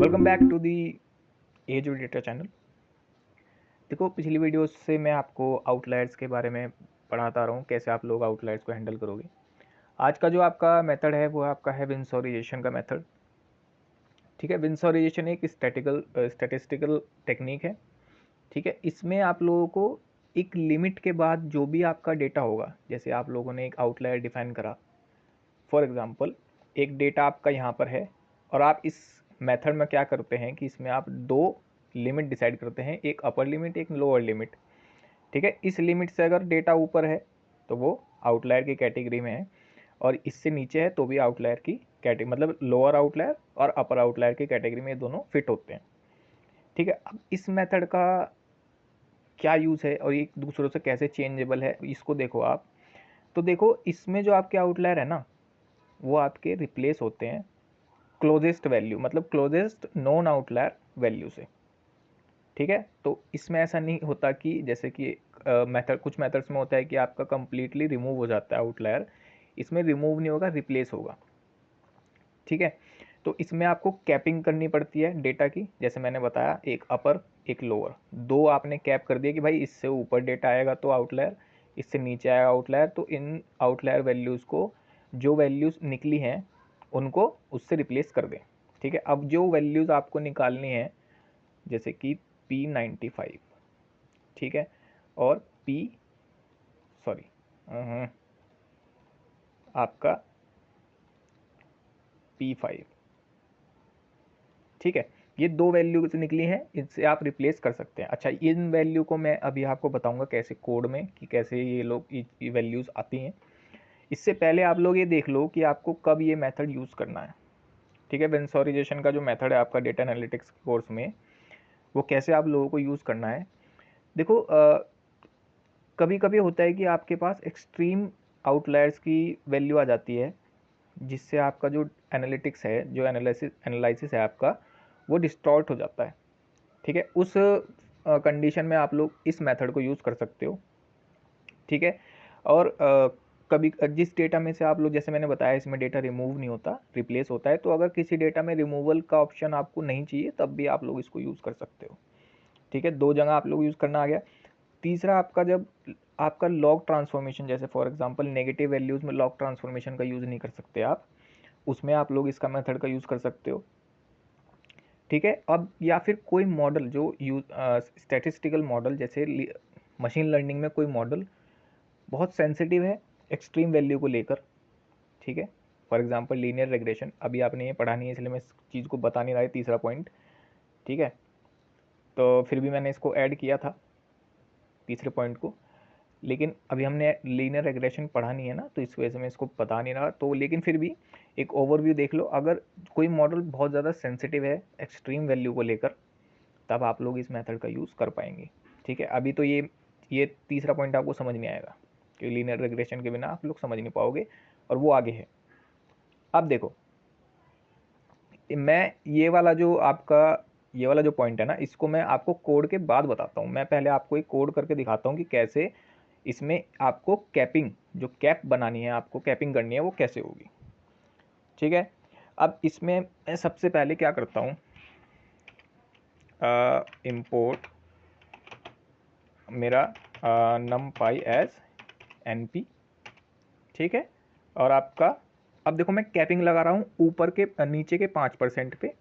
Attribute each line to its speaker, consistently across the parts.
Speaker 1: Welcome back to the edge data channel. देखो, पिछली video से मैं आपको आउटलायर्स के बारे में पढ़ाता रहा हूँ, कैसे आप लोग आउटलायर्स को हैंडल करोगे। आज का जो आपका मेथड है वो आपका है विंसोराइजेशन का मेथड। ठीक है, विंसोराइजेशन एक स्टैटिस्टिकल टेक्निक है। ठीक है, इसमें आप लोगों को एक लिमिट के बाद जो भी आपका डेटा होगा, जैसे आप लोगों ने एक आउटलायर डिफाइन करा, फॉर एग्जांपल एक डेटा आपका यहाँ पर है और आप इस मेथड में क्या करते हैं कि इसमें आप दो लिमिट डिसाइड करते हैं, एक अपर लिमिट एक लोअर लिमिट। ठीक है, इस लिमिट से अगर डेटा ऊपर है तो वो आउटलायर की कैटेगरी में है, और इससे नीचे है तो भी आउटलायर की कैटेगरी, मतलब लोअर आउटलायर और अपर आउटलायर की कैटेगरी में ये दोनों फिट होते हैं। ठीक है, अब इस मेथड का क्या यूज़ है और एक दूसरों से कैसे चेंजेबल है इसको देखो आप। तो देखो, इसमें जो आपके आउटलायर है ना, वो आपके रिप्लेस होते हैं क्लोजेस्ट वैल्यू, मतलब क्लोजेस्ट नॉन आउटलायर वैल्यू से। ठीक है, तो इसमें ऐसा नहीं होता कि जैसे कि मेथड, कुछ मेथड्स में होता है कि आपका कंप्लीटली रिमूव हो जाता है आउटलायर। इसमें रिमूव नहीं होगा, रिप्लेस होगा। ठीक है, तो इसमें आपको कैपिंग करनी पड़ती है डेटा की, जैसे मैंने बताया एक अपर एक लोअर, दो आपने कैप कर दिया कि भाई इससे ऊपर डेटा आएगा तो आउटलायर, इससे नीचे आएगा आउटलायर, तो इन आउटलायर वैल्यूज़ को जो वैल्यूज़ निकली हैं उनको उससे रिप्लेस कर दें। ठीक है, अब जो वैल्यूज़ आपको निकालनी है, जैसे कि P95, ठीक है, और सॉरी आपका P5, ठीक है, ये दो वैल्यूज निकली हैं, इनसे आप रिप्लेस कर सकते हैं। अच्छा, इन वैल्यू को मैं अभी आपको बताऊंगा कैसे कोड में कि कैसे ये लोग ये वैल्यूज आती हैं। इससे पहले आप लोग ये देख लो कि आपको कब ये मेथड यूज़ करना है। ठीक है, विंसोराइजेशन का जो मेथड है आपका डेटा एनालिटिक्स कोर्स में, वो कैसे आप लोगों को यूज़ करना है। देखो, कभी कभी होता है कि आपके पास एक्सट्रीम आउटलायर्स की वैल्यू आ जाती है, जिससे आपका जो एनालिटिक्स है, जो एनालिसिस है आपका, वो डिस्टॉर्ट हो जाता है। ठीक है, उस कंडीशन में आप लोग इस मेथड को यूज़ कर सकते हो। ठीक है, और कभी जिस डेटा में से आप लोग, जैसे मैंने बताया इसमें डेटा रिमूव नहीं होता, रिप्लेस होता है, तो अगर किसी डेटा में रिमूवल का ऑप्शन आपको नहीं चाहिए तब भी आप लोग इसको यूज़ कर सकते हो। ठीक है, दो जगह आप लोग यूज़ करना आ गया। तीसरा आपका, जब आपका लॉग ट्रांसफॉर्मेशन, जैसे फॉर एग्जांपल नेगेटिव वैल्यूज़ में लॉग ट्रांसफॉर्मेशन का यूज़ नहीं कर सकते आप, उसमें आप लोग इसका मेथड का यूज़ कर सकते हो। ठीक है, अब या फिर कोई मॉडल जो यूज स्टैटिस्टिकल मॉडल, जैसे मशीन लर्निंग में कोई मॉडल बहुत सेंसिटिव है एक्सट्रीम वैल्यू को लेकर। ठीक है, फॉर एग्जांपल लीनियर रिग्रेशन, अभी आपने ये पढ़ा नहीं है इसलिए मैं इस चीज़ को बता नहीं रहा है, तीसरा पॉइंट। ठीक है, तो फिर भी मैंने इसको ऐड किया था तीसरे पॉइंट को, लेकिन अभी हमने लीनियर रिग्रेशन पढ़ा नहीं है ना, तो इस वजह से मैं इसको बता नहीं रहा। तो लेकिन फिर भी एक ओवरव्यू देख लो, अगर कोई मॉडल बहुत ज़्यादा सेंसिटिव है एक्सट्रीम वैल्यू को लेकर, तब आप लोग इस मेथड का यूज़ कर पाएंगे। ठीक है, अभी तो ये तीसरा पॉइंट आपको समझ नहीं आएगा, क्योंकि लीनियर रिग्रेशन के बिना आप लोग समझ नहीं पाओगे, और वो आगे है। अब देखो, मैं ये वाला जो पॉइंट है ना, इसको मैं आपको कोड के बाद बताता हूँ। मैं पहले आपको एक कोड करके दिखाता हूँ कि कैसे इसमें आपको कैपिंग, जो कैप बनानी है, आपको कैपिंग करनी है, वो कैसे होगी। ठीक है, अब इसमें मैं सबसे पहले क्या करता हूँ, इंपोर्ट मेरा numpy एज np। ठीक है, और आपका, अब देखो मैं कैपिंग लगा रहा हूँ ऊपर के नीचे के 5% पे,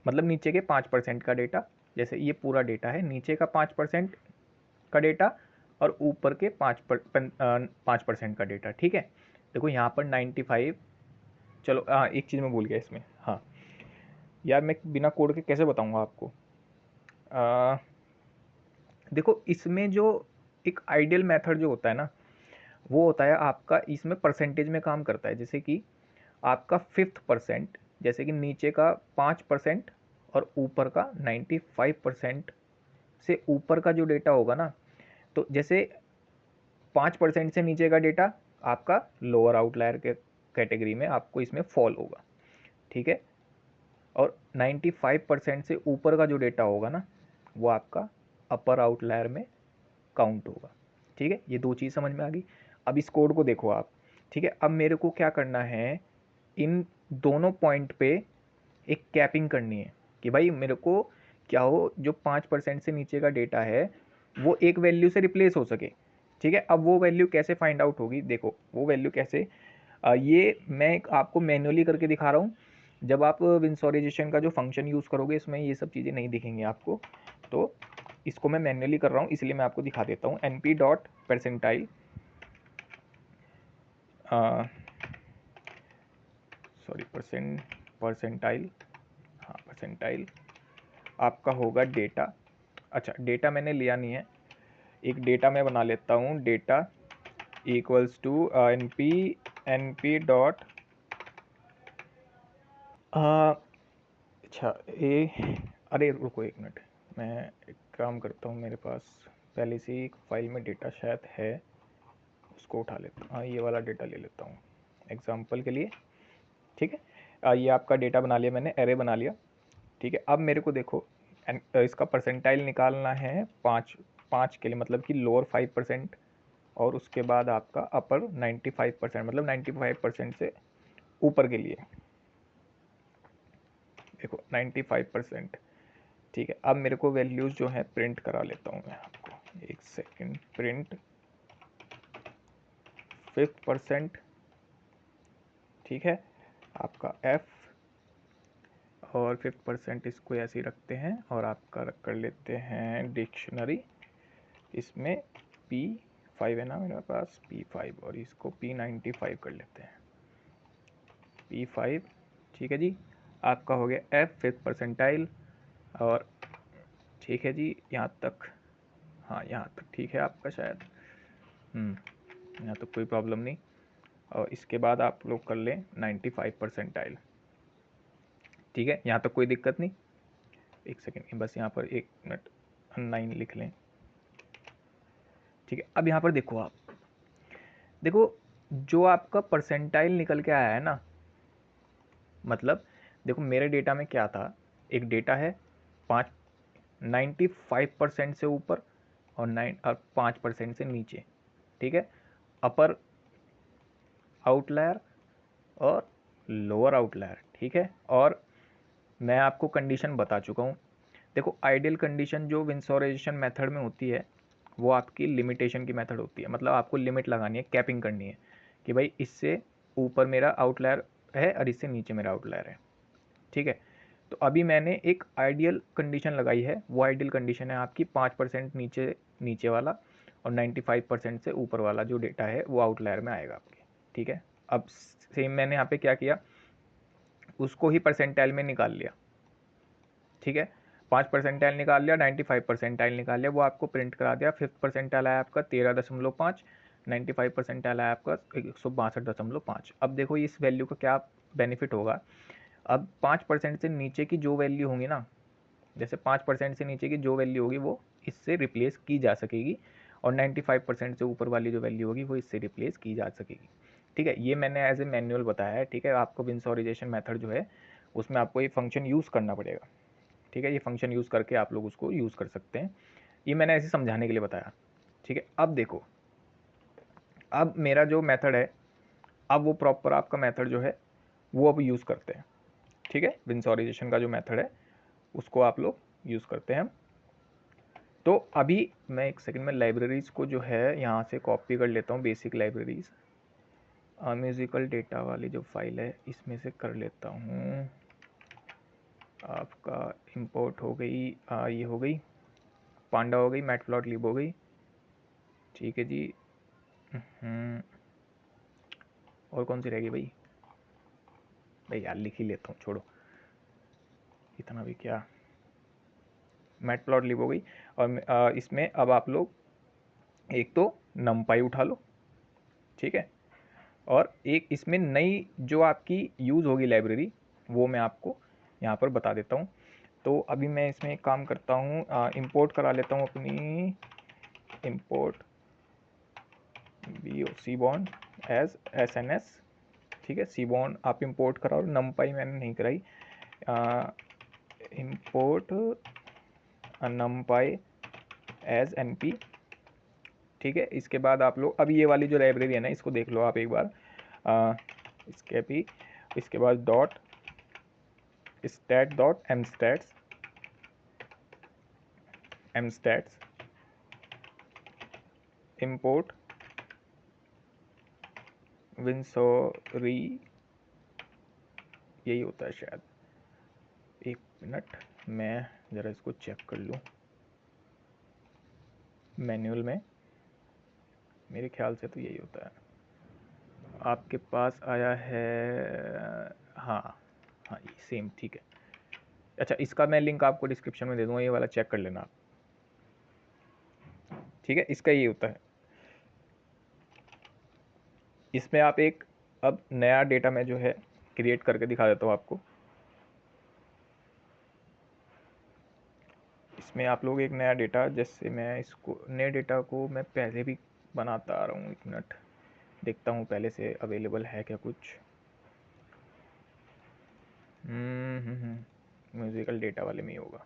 Speaker 1: मतलब नीचे के 5% का डेटा, जैसे ये पूरा डेटा है, नीचे का 5% का डेटा और ऊपर के 5% का डेटा। ठीक है, देखो यहाँ पर 95, चलो हाँ एक चीज़ मैं भूल गया इसमें, हाँ यार, मैं बिना कोड के कैसे बताऊँगा आपको। देखो, इसमें जो एक आइडियल मेथड जो होता है ना, वो होता है आपका, इसमें परसेंटेज में काम करता है। जैसे कि आपका 5th%, जैसे कि नीचे का 5% और ऊपर का 95% से ऊपर का जो डेटा होगा ना, तो जैसे 5% से नीचे का डेटा आपका लोअर आउटलायर के कैटेगरी में आपको इसमें फॉल होगा। ठीक है, और 95% से ऊपर का जो डेटा होगा ना, वो आपका अपर आउटलायर में काउंट होगा। ठीक है, ये दो चीज़ समझ में आ गई। अब इस कोड को देखो आप। ठीक है, अब मेरे को क्या करना है, इन दोनों पॉइंट पे एक कैपिंग करनी है। कि भाई मेरे को क्या हो, जो 5% से नीचे का डेटा है वो एक वैल्यू से रिप्लेस हो सके। ठीक है, अब वो वैल्यू कैसे फाइंड आउट होगी, देखो वो वैल्यू कैसे, ये मैं आपको मैन्युअली करके दिखा रहा हूँ। जब आप विंसोराइजेशन का जो फंक्शन यूज़ करोगे इसमें ये सब चीज़ें नहीं दिखेंगी आपको, तो इसको मैं मैन्युअली कर रहा हूँ इसलिए मैं आपको दिखा देता हूँ। np dot percentile, sorry percentile, हाँ परसेंटाइल आपका होगा डेटा। अच्छा डेटा मैंने लिया नहीं है, एक डेटा मैं बना लेता हूँ, data equals to np dot, अच्छा अरे रुको एक मिनट, मैं एक काम करता हूँ, मेरे पास पहले से ही एक फाइल में डेटा शायद है, उसको उठा लेता हूँ। हाँ ये वाला डेटा ले लेता हूँ एग्जांपल के लिए। ठीक है, ये आपका डेटा बना लिया मैंने, एरे बना लिया। ठीक है, अब मेरे को देखो इसका परसेंटाइल निकालना है 5 के लिए, मतलब कि लोअर 5% और उसके बाद आपका अपर 95%, मतलब 95% से ऊपर के लिए। देखो 95%। ठीक है, अब मेरे को वैल्यूज़ जो है प्रिंट करा लेता हूँ मैं आपको, एक सेकंड। प्रिंट 5%, ठीक है आपका f, और 5% इसको ऐसे ही रखते हैं और आपका कर लेते हैं डिक्शनरी, इसमें P5 है ना मेरे पास, P5, और इसको P95 कर लेते हैं, P5। ठीक है जी, आपका हो गया f 5th परसेंटाइल, और ठीक है जी यहाँ तक, हाँ यहाँ तक ठीक है आपका शायद, यहाँ तक कोई प्रॉब्लम नहीं। और इसके बाद आप लोग कर लें 95 परसेंटाइल। ठीक है, यहाँ तक कोई दिक्कत नहीं। एक सेकेंड बस यहाँ पर 1 मिनट 9 लिख लें। ठीक है, अब यहाँ पर देखो आप, देखो जो आपका परसेंटाइल निकल के आया है ना, मतलब देखो मेरे डेटा में क्या था, एक डेटा है 95% से ऊपर और 5% से नीचे। ठीक है, अपर आउटलायर और लोअर आउटलायर। ठीक है, और मैं आपको कंडीशन बता चुका हूँ। देखो आइडियल कंडीशन जो विंसोराइजेशन मेथड में होती है वो आपकी लिमिटेशन की मेथड होती है, मतलब आपको लिमिट लगानी है, कैपिंग करनी है कि भाई इससे ऊपर मेरा आउटलायर है और इससे नीचे मेरा आउटलायर है। ठीक है, तो अभी मैंने एक आइडियल कंडीशन लगाई है, वो आइडियल कंडीशन है आपकी 5% नीचे वाला और 95% से ऊपर वाला जो डेटा है वो आउटलायर में आएगा आपके। ठीक है, अब सेम मैंने यहाँ पे क्या किया, उसको ही परसेंटाइल में निकाल लिया। ठीक है, 5 परसेंटाइल निकाल लिया, 95 परसेंटाइल निकाल लिया, वो आपको प्रिंट करा दिया। 5th परसेंटाइल आया आपका 13.5, 95 परसेंटाइल आया आपका 162.5। अब देखो इस वैल्यू का क्या बेनिफिट होगा, अब 5% से नीचे की जो वैल्यू होंगी ना, जैसे 5% से नीचे की जो वैल्यू होगी वो इससे रिप्लेस की जा सकेगी, और 95% से ऊपर वाली जो वैल्यू होगी वो इससे रिप्लेस की जा सकेगी। ठीक है, ये मैंने एज ए मैनुअल बताया है। ठीक है, आपको विंसोराइजेशन मेथड जो है उसमें आपको ये फंक्शन यूज़ करना पड़ेगा। ठीक है, ये फंक्शन यूज़ करके आप लोग उसको यूज़ कर सकते हैं, ये मैंने ऐसे समझाने के लिए बताया। ठीक है, अब देखो, अब मेरा जो मेथड है, अब वो प्रॉपर आपका मेथड जो है वो अब यूज़ करते हैं। ठीक है, विंसोराइजेशन का जो मेथड है उसको आप लोग यूज़ करते हैं। तो अभी मैं एक सेकंड में लाइब्रेरीज़ को जो है यहाँ से कॉपी कर लेता हूँ, बेसिक लाइब्रेरीज़, म्यूज़िकल डेटा वाली जो फाइल है इसमें से कर लेता हूँ। आपका इंपोर्ट हो गई, ये हो गई पांडा, हो गई मैटप्लॉटलिब, हो गई। ठीक है जी, और कौन सी रहेगी भाई, भाई यार लिख ही लेता हूँ, छोड़ो इतना भी क्या, मैटप्लॉटलिब हो गई। और इसमें अब आप लोग एक तो नमपाई उठा लो। ठीक है, और एक इसमें नई जो आपकी यूज़ होगी लाइब्रेरी वो मैं आपको यहाँ पर बता देता हूँ। तो अभी मैं इसमें एक काम करता हूँ, इंपोर्ट करा लेता हूँ अपनी, इंपोर्ट सीबॉर्न एज SNS। ठीक है, सीबॉर्न आप इंपोर्ट कराओ, नमपाई मैंने नहीं कराई, इंपोर्ट नमपाई एज NP। ठीक है, इसके बाद आप लोग अब ये वाली जो लाइब्रेरी है ना इसको देख लो आप एक बार, इसके बाद dot stat dot mstats import विंसोरी, यही होता है शायद, एक मिनट मैं ज़रा इसको चेक कर लूँ मैनुअल में, मेरे ख्याल से तो यही होता है। आपके पास आया है, हाँ हाँ ये सेम, ठीक है। अच्छा, इसका मैं लिंक आपको डिस्क्रिप्शन में दे दूँगा, ये वाला चेक कर लेना आप, ठीक है। इसका ये होता है, इसमें आप एक अब नया डेटा मैं जो है क्रिएट करके दिखा देता हूँ आपको। इसमें आप लोग एक नया डेटा, जैसे मैं इसको नए डेटा को मैं पहले भी बनाता आ रहा हूँ, एक मिनट देखता हूँ पहले से अवेलेबल है क्या कुछ। म्यूज़िकल डेटा वाले में ही होगा,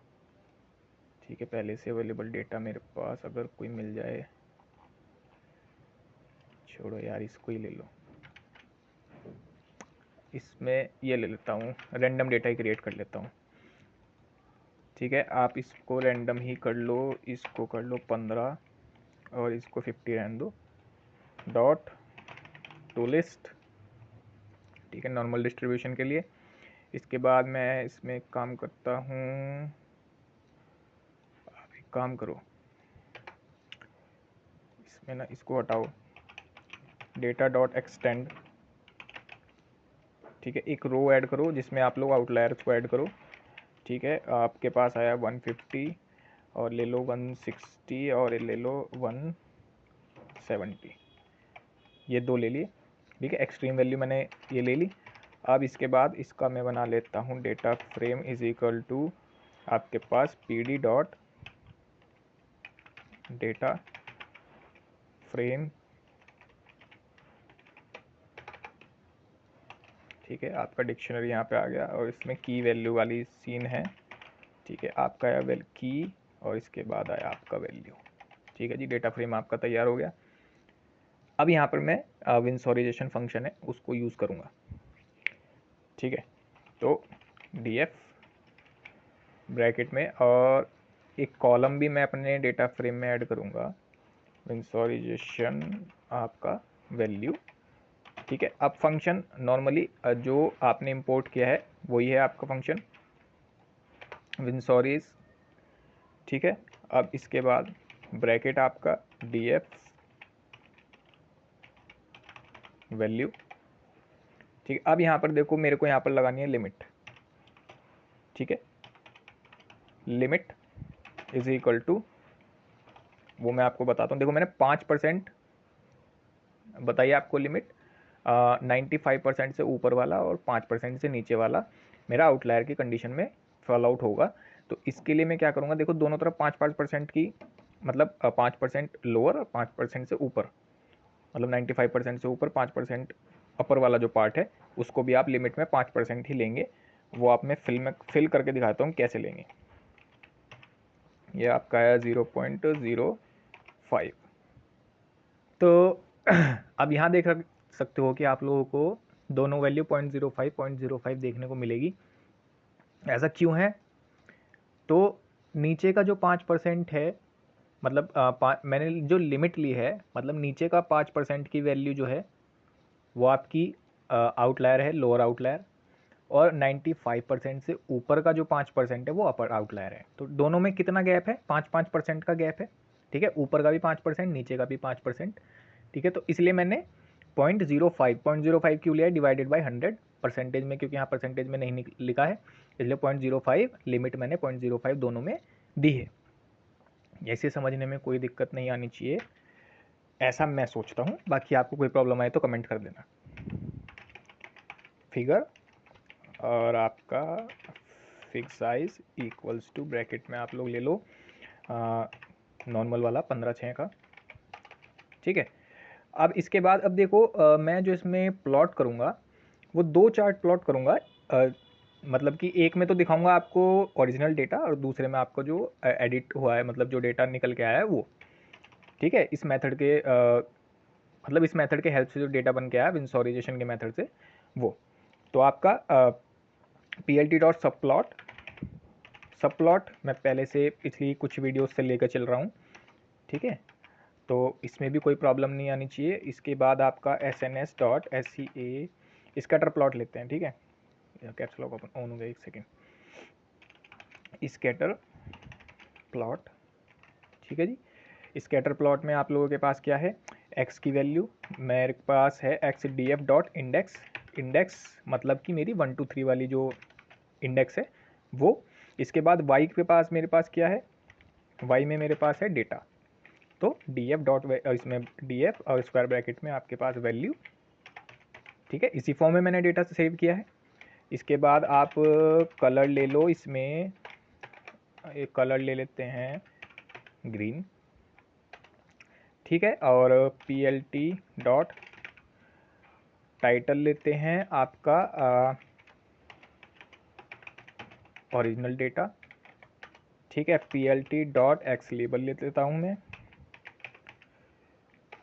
Speaker 1: ठीक है। पहले से अवेलेबल डेटा मेरे पास अगर कोई मिल जाए, छोड़ो यार इसको ही ले लो, इसमें ये ले लेता हूँ, रैंडम डेटा ही क्रिएट कर लेता हूँ, ठीक है। आप इसको रैंडम ही कर लो, इसको कर लो 15 और इसको 50 रहने दो, डॉट टू लिस्ट, ठीक है, नॉर्मल डिस्ट्रीब्यूशन के लिए। इसके बाद मैं इसमें एक काम करता हूँ, आप एक काम करो, इसमें ना इसको हटाओ, डेटा डॉट एक्सटेंड, ठीक है। एक रो ऐड करो जिसमें आप लोग आउटलायर्स को ऐड करो, ठीक है। आपके पास आया 150 और ले लो 160 और ले लो 170, ये दो ले लिए, ठीक है। एक्सट्रीम वैल्यू मैंने ये ले ली। अब इसके बाद इसका मैं बना लेता हूँ data frame is equal to आपके पास pd डॉट डेटा फ्रेम, ठीक है। आपका डिक्शनरी यहाँ पे आ गया और इसमें की वैल्यू वाली सीन है, ठीक है। आपका आया की और इसके बाद आया आपका वैल्यू, ठीक है जी। डेटा फ्रेम आपका तैयार हो गया। अब यहाँ पर मैं विंसोराइजेशन फंक्शन है उसको यूज़ करूँगा, ठीक है। तो df ब्रैकेट में और एक कॉलम भी मैं अपने डेटा फ्रेम में ऐड करूँगा, विंसोराइजेशन आपका वैल्यू, ठीक है। अब फंक्शन नॉर्मली जो आपने इंपोर्ट किया है वही है आपका फंक्शन विंसोरीज, ठीक है। अब इसके बाद ब्रैकेट आपका df वैल्यू, ठीक है। अब यहाँ पर देखो मेरे को यहाँ पर लगानी है लिमिट, ठीक है। लिमिट इज इक्वल टू, वो मैं आपको बताता हूँ, देखो मैंने 5% बताइए आपको लिमिट, 95% से ऊपर वाला और 5% से नीचे वाला मेरा आउटलायर की कंडीशन में फॉल आउट होगा। तो इसके लिए मैं क्या करूँगा, देखो दोनों तरफ 5% की, मतलब 5% लोअर और 5% से ऊपर, मतलब 95% से ऊपर 5% अपर वाला जो पार्ट है उसको भी आप लिमिट में 5% ही लेंगे। वो आप मैं फिल करके दिखाता हूँ कैसे लेंगे। ये आपका है 0.05। तो अब यहाँ देख सकते हो कि आप लोगों को दोनों वैल्यू 0.05 देखने को मिलेगी। ऐसा क्यों है? तो नीचे का जो 5% है, मतलब मैंने जो लिमिट ली है, मतलब नीचे का 5% की वैल्यू जो है वो आपकी आउटलायर है, लोअर आउटलायर, और 95% से ऊपर का जो 5% है वो अपर आउटलायर है। तो दोनों में कितना गैप है? 5-5% का गैप है, ठीक है। ऊपर का भी 5%, नीचे का भी 5%, ठीक है। तो इसलिए मैंने 0.05 क्यों लिया है डिवाइडेड बाई 100 परसेंटेज में, क्योंकि यहाँ परसेंटेज में नहीं लिखा है, इसलिए 0.05 लिमिट मैंने 0.05 दोनों में दी है। ऐसे समझने में कोई दिक्कत नहीं आनी चाहिए, ऐसा मैं सोचता हूँ। बाकी आपको कोई प्रॉब्लम आए तो कमेंट कर देना। फिगर और आपका fix size equals to bracket में आप लोग ले लो नॉर्मल वाला 15:6 का, ठीक है। अब इसके बाद अब देखो मैं जो इसमें प्लॉट करूँगा वो दो चार्ट प्लॉट करूँगा, मतलब कि एक में तो दिखाऊंगा आपको ओरिजिनल डेटा और दूसरे में आपको जो एडिट हुआ है, मतलब जो डेटा निकल के आया है वो, ठीक है। इस मेथड के मतलब इस मेथड के हेल्प से जो डेटा बन के आया विंसोराइजेशन के मेथड से वो। तो आपका PLT डॉट सब प्लॉट मैं पहले से पिछली कुछ वीडियोस से लेकर चल रहा हूँ, ठीक है, तो इसमें भी कोई प्रॉब्लम नहीं आनी चाहिए। इसके बाद आपका SNS dot SCA scatter plot लेते हैं, ठीक है, कैप्स लॉक ओपन ऑन हो गया, एक सेकेंड, स्कैटर प्लॉट, ठीक है जी। स्कैटर प्लॉट में आप लोगों के पास क्या है, x की वैल्यू मेरे पास है XDF डॉट इंडेक्स, इंडेक्स मतलब कि मेरी 1 2 3 वाली जो इंडेक्स है वो। इसके बाद y के पास मेरे पास क्या है, y में मेरे पास है डेटा, तो df डॉट इसमें df और स्क्वायर ब्रैकेट में आपके पास वैल्यू, ठीक है, इसी फॉर्म में मैंने डेटा से सेव किया है। इसके बाद आप कलर ले लो, इसमें एक कलर ले लेते हैं ग्रीन, ठीक है, और PLT डॉट टाइटल लेते हैं आपका ओरिजिनल डेटा, ठीक है, PLT डॉट एक्स लेबल ले लेता हूँ मैं,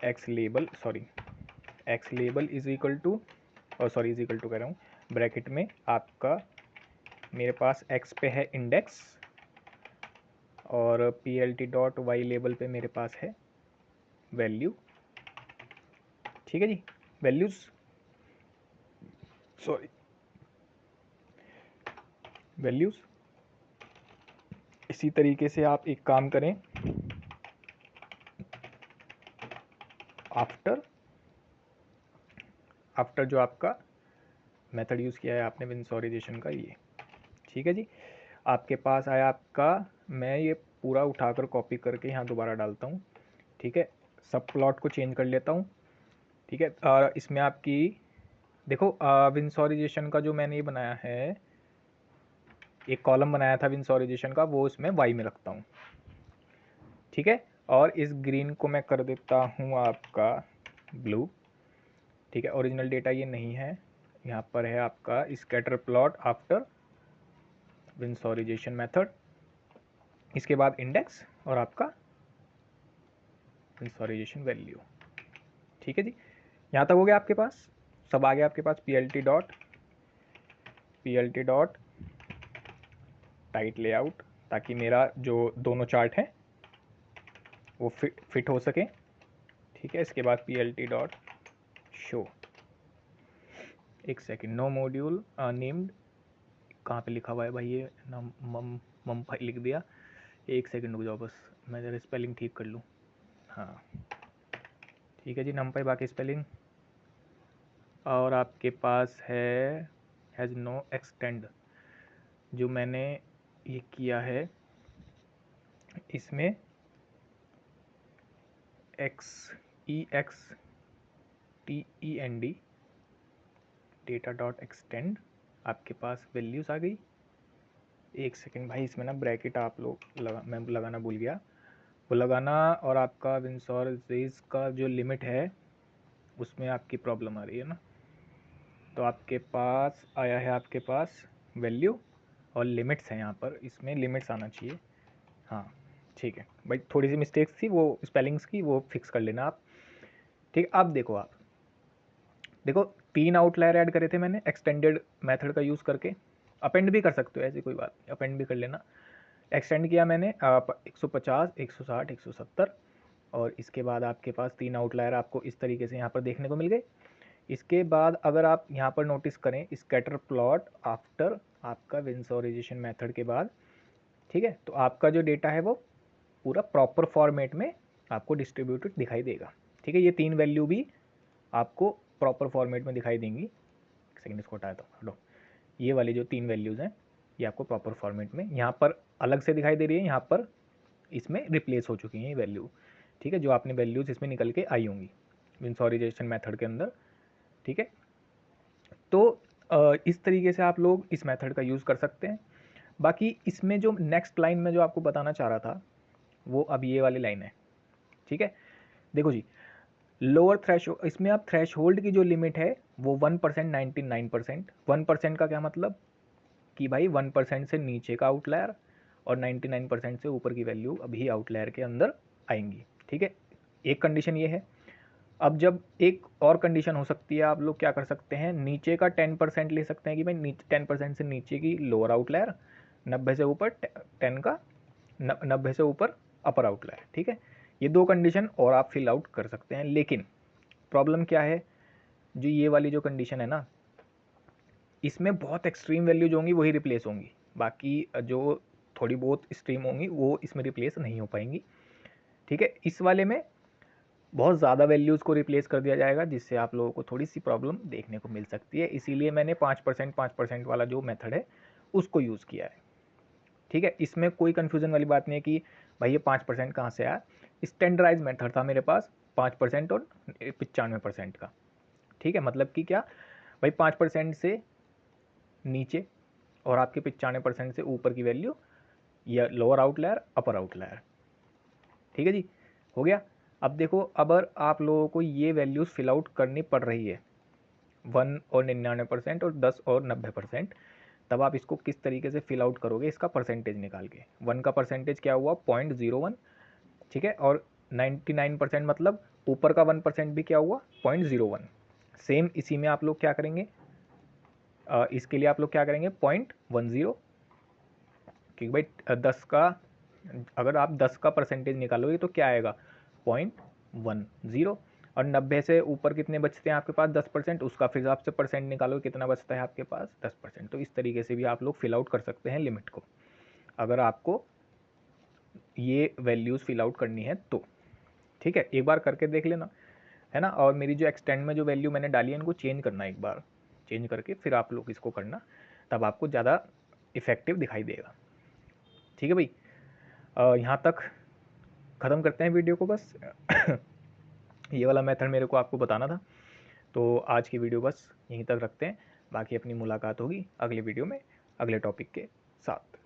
Speaker 1: x label is equal to, और सॉरी इज इक्वल टू कह रहा हूँ, ब्रैकेट में आपका मेरे पास x पे है इंडेक्स और PLT डॉट वाई लेबल पे मेरे पास है वैल्यू, ठीक है जी, वैल्यूज, सॉरी वैल्यूज। इसी तरीके से आप एक काम करें, आफ्टर जो आपका मेथड यूज़ किया है आपने विंसोराइजेशन का, ये ठीक है जी, आपके पास आया आपका, मैं ये पूरा उठाकर कॉपी करके यहाँ दोबारा डालता हूँ, ठीक है, सब प्लॉट को चेंज कर लेता हूँ, ठीक है, और इसमें आपकी देखो विंसोराइजेशन का जो मैंने ये बनाया है, एक कॉलम बनाया था विंसोराइजेशन का, वो इसमें वाई में रखता हूँ, ठीक है, और इस ग्रीन को मैं कर देता हूँ आपका ब्लू, ठीक है, ओरिजिनल डेटा ये नहीं है, यहाँ पर है आपका स्कैटर प्लॉट आफ्टर विंसोराइजेशन मेथड, इसके बाद इंडेक्स और आपका विंसोराइजेशन वैल्यू, ठीक है जी, यहाँ तक हो गया आपके पास, सब आ गया आपके पास। PLT डॉट टाइट लेआउट, ताकि मेरा जो दोनों चार्ट हैं वो फिट हो सके, ठीक है, इसके बाद PLT डॉट शो, एक सेकेंड, नो मॉड्यूल नेम्ड, कहाँ पे लिखा हुआ है भाई ये नाम, मम फाइल लिख दिया, एक सेकेंड रुक जाओ बस, मैं ज़रा स्पेलिंग ठीक कर लूँ, हाँ ठीक है जी, नमपाई बाकी स्पेलिंग, और आपके पास है हैज़ नो एक्सटेंड, जो मैंने ये किया है इसमें XEXTEND डेटा डॉट एक्सटेंड, आपके पास वैल्यूज़ आ गई, एक सेकेंड भाई इसमें ना ब्रैकेट आप लोग मैं लगाना भूल गया, वो लगाना, और आपका विंसोराइज का जो लिमिट है उसमें आपकी प्रॉब्लम आ रही है ना, तो आपके पास आया है आपके पास वैल्यू और लिमिट्स हैं, यहाँ पर इसमें लिमिट्स आना चाहिए, हाँ ठीक है भाई, थोड़ी सी मिस्टेक्स थी वो स्पेलिंग्स की, वो फिक्स कर लेना आप, ठीक। अब देखो आप देखो 3 आउटलायर ऐड करे थे मैंने एक्सटेंडेड मेथड का यूज़ करके, अपेंड भी कर सकते हो, ऐसी कोई बात नहीं, अपेंड भी कर लेना, एक्सटेंड किया मैंने 150 160 170, और इसके बाद आपके पास 3 आउटलायर आपको इस तरीके से यहाँ पर देखने को मिल गए। इसके बाद अगर आप यहाँ पर नोटिस करें स्कैटर प्लॉट आफ्टर आपका विंसोराइजेशन मेथड के बाद, ठीक है, तो आपका जो डेटा है वो पूरा प्रॉपर फॉर्मेट में आपको डिस्ट्रीब्यूटेड दिखाई देगा, ठीक है, ये 3 वैल्यू भी आपको प्रॉपर फॉर्मेट में दिखाई देंगी, एक सेकेंड इसको हटाया था, हटो, ये वाली जो 3 वैल्यूज़ हैं ये आपको प्रॉपर फॉर्मेट में यहाँ पर अलग से दिखाई दे रही है, यहाँ पर इसमें रिप्लेस हो चुकी हैं ये वैल्यू, ठीक है, जो आपने वैल्यूज़ इसमें निकल के आई होंगी विंसोराइजेशन मेथड के अंदर, ठीक है, तो इस तरीके से आप लोग इस मेथड का यूज़ कर सकते हैं। बाकी इसमें जो नेक्स्ट लाइन में जो आपको बताना चाह रहा था वो अब ये वाली लाइन है, ठीक है, देखो जी, लोअर थ्रेश, इसमें आप थ्रेश होल्ड की जो लिमिट है वो 1% 99%, 1% का क्या मतलब कि भाई 1% से नीचे का आउटलायर और 99% से ऊपर की वैल्यू अभी आउटलायर के अंदर आएंगी, ठीक है, एक कंडीशन ये है। अब जब एक और कंडीशन हो सकती है, आप लोग क्या कर सकते हैं, नीचे का 10% ले सकते हैं कि भाई नीचे 10% से नीचे की लोअर आउटलायर, 90 से ऊपर 10 का 90 से ऊपर अपर आउटलायर। ठीक है, ये दो कंडीशन और आप फिल आउट कर सकते हैं। लेकिन प्रॉब्लम क्या है, जो ये वाली जो कंडीशन है ना, इसमें बहुत एक्सट्रीम वैल्यूज होंगी वही रिप्लेस होंगी, बाकी जो थोड़ी बहुत एक्सट्रीम होंगी वो इसमें रिप्लेस नहीं हो पाएंगी। ठीक है, इस वाले में बहुत ज़्यादा वैल्यूज़ को रिप्लेस कर दिया जाएगा, जिससे आप लोगों को थोड़ी सी प्रॉब्लम देखने को मिल सकती है। इसीलिए मैंने 5% वाला जो मेथड है उसको यूज़ किया है। ठीक है, इसमें कोई कन्फ्यूज़न वाली बात नहीं है कि भाई ये 5% कहाँ से आया। स्टैंडर्डाइज मेथड था मेरे पास 5% और 95% का। ठीक है, मतलब कि क्या भाई 5% से नीचे और आपके 95% से ऊपर की वैल्यू, या लोअर आउटलायर अपर आउटलायर। ठीक है जी, हो गया। अब देखो, अगर आप लोगों को ये वैल्यूज़ फिल आउट करनी पड़ रही है 1 और 99% और 10 और 90%, तब आप इसको किस तरीके से फिल आउट करोगे, इसका परसेंटेज निकाल के। 1 का परसेंटेज क्या हुआ 0.01, ठीक है, और 99% मतलब ऊपर का 1% भी क्या हुआ 0.01। सेम इसी में आप लोग क्या करेंगे, इसके लिए आप लोग क्या करेंगे 0.10, क्योंकि भाई 10 का, अगर आप 10 का परसेंटेज निकालोगे तो क्या आएगा 0.10, और 90 से ऊपर कितने बचते हैं आपके पास 10%, उसका फिर आपसे परसेंट निकालोगे कितना बचता है आपके पास 10%। तो इस तरीके से भी आप लोग फिल आउट कर सकते हैं लिमिट को, अगर आपको ये वैल्यूज़ फिल आउट करनी है तो। ठीक है, एक बार करके देख लेना, है ना। और मेरी जो एक्सटेंड में जो वैल्यू मैंने डाली है इनको चेंज करना, एक बार चेंज करके फिर आप लोग इसको करना, तब आपको ज़्यादा इफेक्टिव दिखाई देगा। ठीक है भाई, यहाँ तक ख़त्म करते हैं वीडियो को बस। ये वाला मेथड मेरे को आपको बताना था, तो आज की वीडियो बस यहीं तक रखते हैं। बाकी अपनी मुलाकात होगी अगले वीडियो में अगले टॉपिक के साथ।